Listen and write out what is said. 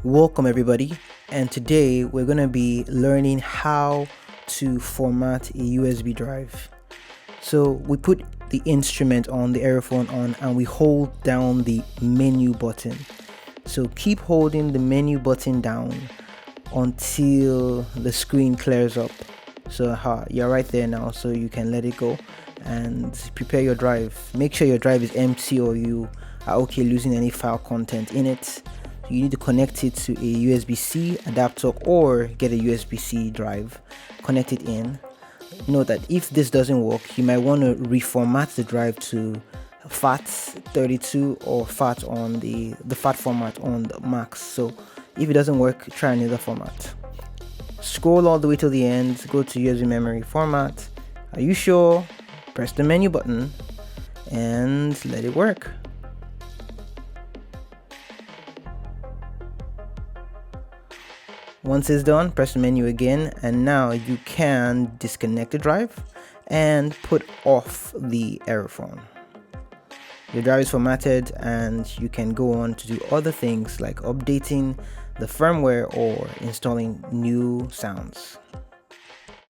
Welcome everybody, and today we're going to be learning how to format a USB drive. So we put the instrument on the Aerophone on and we hold down the menu button. So keep holding the menu button down until the screen clears up. So you're right there now, so you can let it go and prepare your drive. Make sure your drive is empty or you are okay losing any file content in it. You need to connect it to a USB-C adapter or get a USB-C drive, connect it in. Note that if this doesn't work, you might want to reformat the drive to FAT32 or FAT on the FAT format on the Macs. So if it doesn't work, try another format. Scroll all the way to the end, go to USB memory format. Are you sure? Press the menu button and let it work. Once it's done, press the menu again, and now you can disconnect the drive and put off the Aerophone. Your drive is formatted and you can go on to do other things like updating the firmware or installing new sounds.